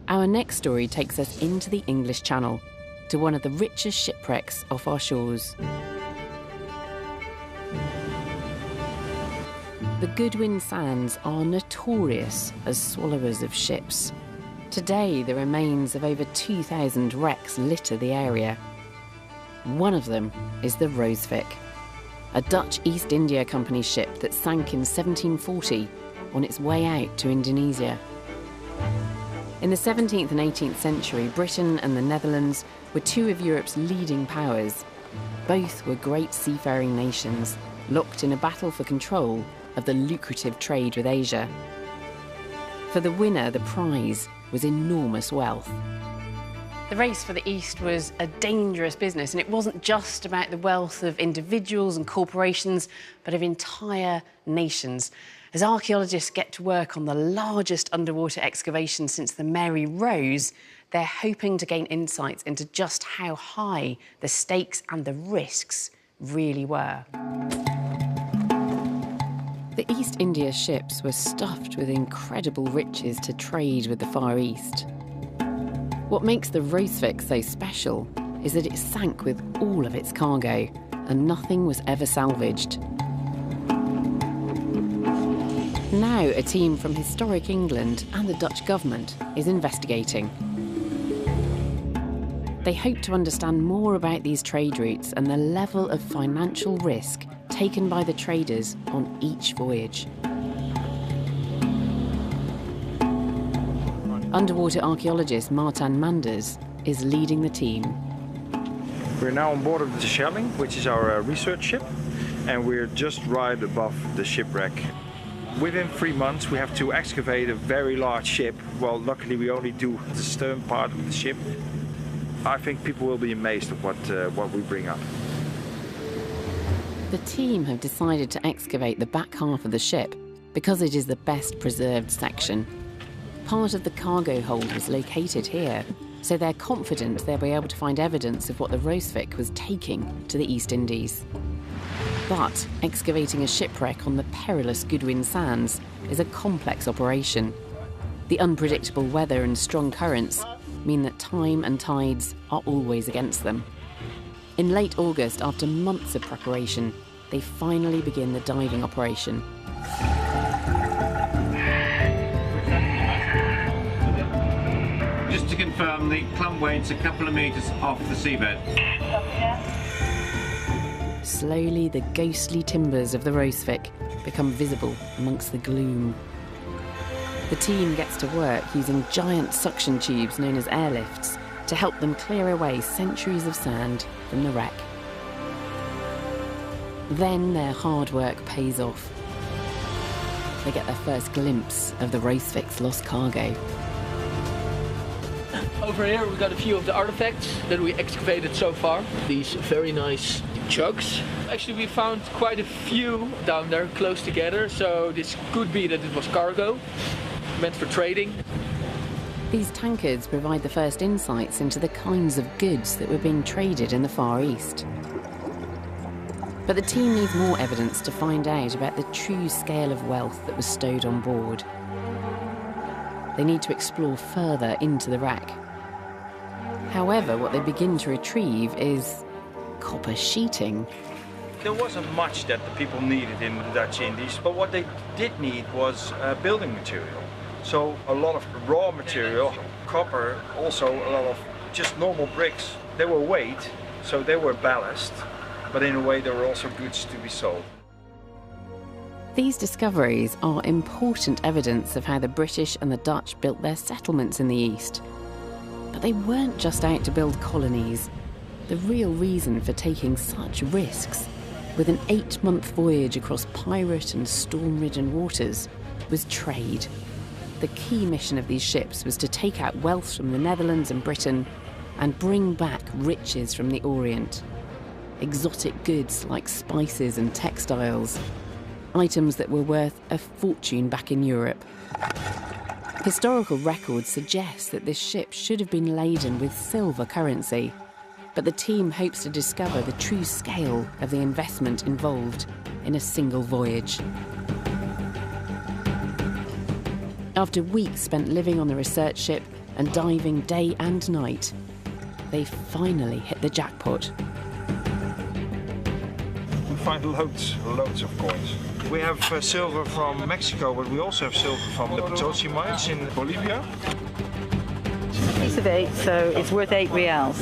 Our next story takes us into the English Channel, to one of the richest shipwrecks off our shores. The Goodwin Sands are notorious as swallowers of ships. Today, the remains of over 2,000 wrecks litter the area. One of them is the Rooswijk, a Dutch East India Company ship that sank in 1740 on its way out to Indonesia. In the 17th and 18th century, Britain and the Netherlands were two of Europe's leading powers. Both were great seafaring nations, locked in a battle for control of the lucrative trade with Asia. For the winner, the prize was enormous wealth. The race for the East was a dangerous business, and it wasn't just about the wealth of individuals and corporations, but of entire nations. As archaeologists get to work on the largest underwater excavation since the Mary Rose, they're hoping to gain insights into just how high the stakes and the risks really were. The East India ships were stuffed with incredible riches to trade with the Far East. What makes the Rooswijk so special is that it sank with all of its cargo and nothing was ever salvaged. Now a team from historic England and the Dutch government is investigating. They hope to understand more about these trade routes and the level of financial risk taken by the traders on each voyage. Underwater archaeologist Martin Manders is leading the team. We're now on board of the Schelling, which is our research ship, and we're just right above the shipwreck. Within 3 months we have to excavate a very large ship. Well, luckily we only do the stern part of the ship. I think people will be amazed at what we bring up. The team have decided to excavate the back half of the ship because it is the best preserved section. Part of the cargo hold is located here, so they're confident they'll be able to find evidence of what the Rooswijk was taking to the East Indies. But excavating a shipwreck on the perilous Goodwin Sands is a complex operation. The unpredictable weather and strong currents mean that time and tides are always against them. In late August, after months of preparation, they finally begin the diving operation. Just to confirm, the plumb weight's a couple of metres off the seabed. Slowly, the ghostly timbers of the Rooswijk become visible amongst the gloom. The team gets to work using giant suction tubes known as airlifts to help them clear away centuries of sand from the wreck. Then their hard work pays off. They get their first glimpse of the Rooswijk's lost cargo. Over here we got a few of the artifacts that we excavated so far. These very nice jugs. Actually we found quite a few down there close together, so this could be that it was cargo, meant for trading. These tankards provide the first insights into the kinds of goods that were being traded in the Far East. But the team needs more evidence to find out about the true scale of wealth that was stowed on board. They need to explore further into the wreck. However, what they begin to retrieve is copper sheeting. There wasn't much that the people needed in the Dutch Indies, but what they did need was building material. So a lot of raw material, copper, also a lot of just normal bricks. They were weight, so they were ballast, but in a way they were also goods to be sold. These discoveries are important evidence of how the British and the Dutch built their settlements in the East. But they weren't just out to build colonies. The real reason for taking such risks, with an 8-month voyage across pirate and storm-ridden waters, was trade. The key mission of these ships was to take out wealth from the Netherlands and Britain and bring back riches from the Orient. Exotic goods like spices and textiles, items that were worth a fortune back in Europe. Historical records suggest that this ship should have been laden with silver currency, but the team hopes to discover the true scale of the investment involved in a single voyage. After weeks spent living on the research ship and diving day and night, they finally hit the jackpot. We find loads of coins. We have silver from Mexico, but we also have silver from the Potosi mines in Bolivia. Piece of 8, so it's worth 8 reals.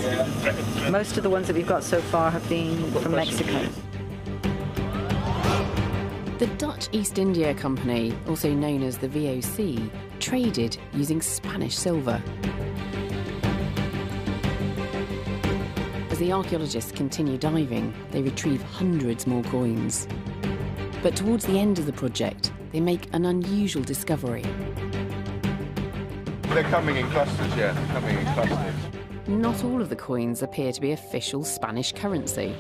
Most of the ones that we've got so far have been from Mexico. The Dutch East India Company, also known as the VOC, traded using Spanish silver. As the archaeologists continue diving, they retrieve hundreds more coins. But towards the end of the project, they make an unusual discovery. They're coming in clusters, yeah, coming in clusters. Not all of the coins appear to be official Spanish currency.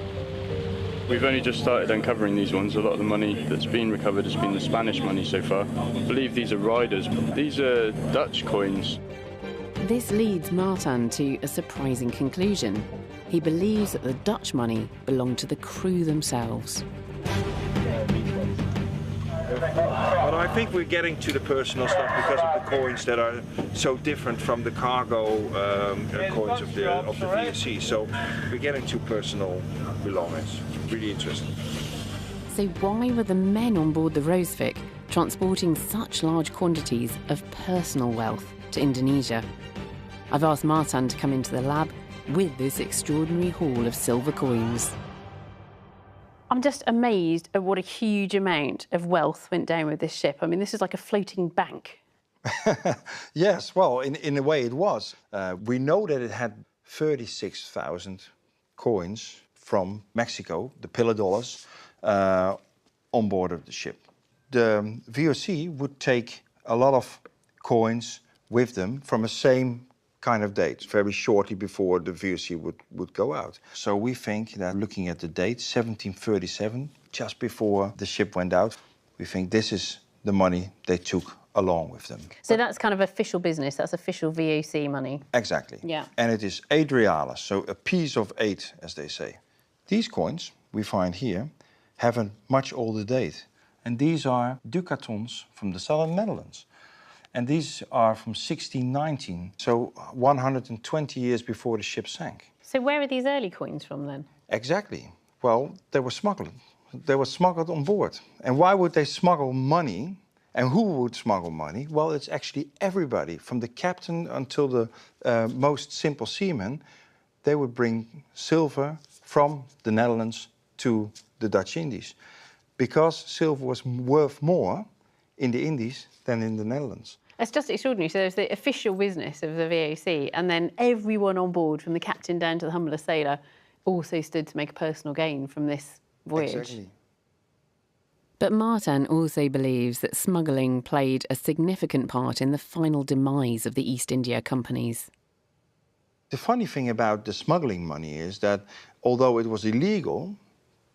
We've only just started uncovering these ones. A lot of the money that's been recovered has been the Spanish money so far. I believe these are riders. These are Dutch coins. This leads Martin to a surprising conclusion. He believes that the Dutch money belonged to the crew themselves. But I think we're getting to the personal stuff because of the coins that are so different from the cargo coins of the VOC. So we're getting to personal belongings. Really interesting. So why were the men on board the Rooswijk transporting such large quantities of personal wealth to Indonesia? I've asked Martin to come into the lab with this extraordinary haul of silver coins. I'm just amazed at what a huge amount of wealth went down with this ship. I mean, this is like a floating bank. Yes, well, in a way it was. We know that it had 36,000 coins from Mexico, the pillar dollars, on board of the ship. The VOC would take a lot of coins with them from the same kind of date, very shortly before the VOC would go out. So we think that looking at the date, 1737, just before the ship went out, we think this is the money they took along with them. So that's kind of official business, that's official VOC money. Exactly. Yeah. And it is 8 reales, so a piece of 8, as they say. These coins we find here have a much older date. And these are ducatons from the southern Netherlands. And these are from 1619, so 120 years before the ship sank. So where are these early coins from then? Exactly. Well, they were smuggled. They were smuggled on board. And why would they smuggle money? And who would smuggle money? Well, it's actually everybody, from the captain until the most simple seaman. They would bring silver from the Netherlands to the Dutch Indies, because silver was worth more in the Indies than in the Netherlands. It's just extraordinary. So there's the official business of the VOC, and then everyone on board, from the captain down to the humblest sailor, also stood to make a personal gain from this voyage. Exactly. But Martin also believes that smuggling played a significant part in the final demise of the East India companies. The funny thing about the smuggling money is that, although it was illegal,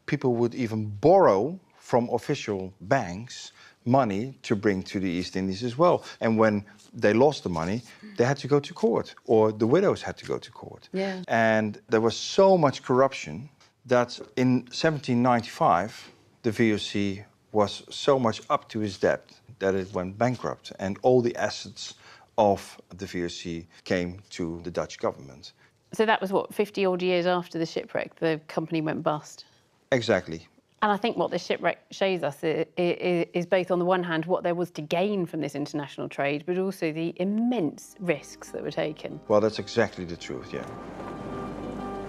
people would even borrow from official banks money to bring to the East Indies as well. And when they lost the money, they had to go to court, or the widows had to go to court. Yeah. And there was so much corruption that in 1795, the VOC was so much up to its debt that it went bankrupt, and all the assets of the VOC came to the Dutch government. So that was, what, 50 odd years after the shipwreck, the company went bust? Exactly. And I think what the shipwreck shows us is both, on the one hand, what there was to gain from this international trade, but also the immense risks that were taken. Well, that's exactly the truth, yeah.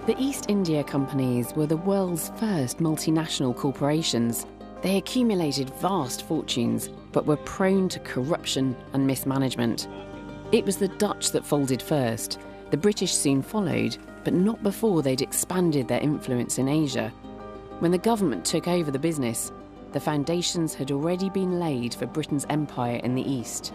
The East India companies were the world's first multinational corporations. They accumulated vast fortunes, but were prone to corruption and mismanagement. It was the Dutch that folded first. The British soon followed, but not before they'd expanded their influence in Asia. When the government took over the business, the foundations had already been laid for Britain's empire in the East.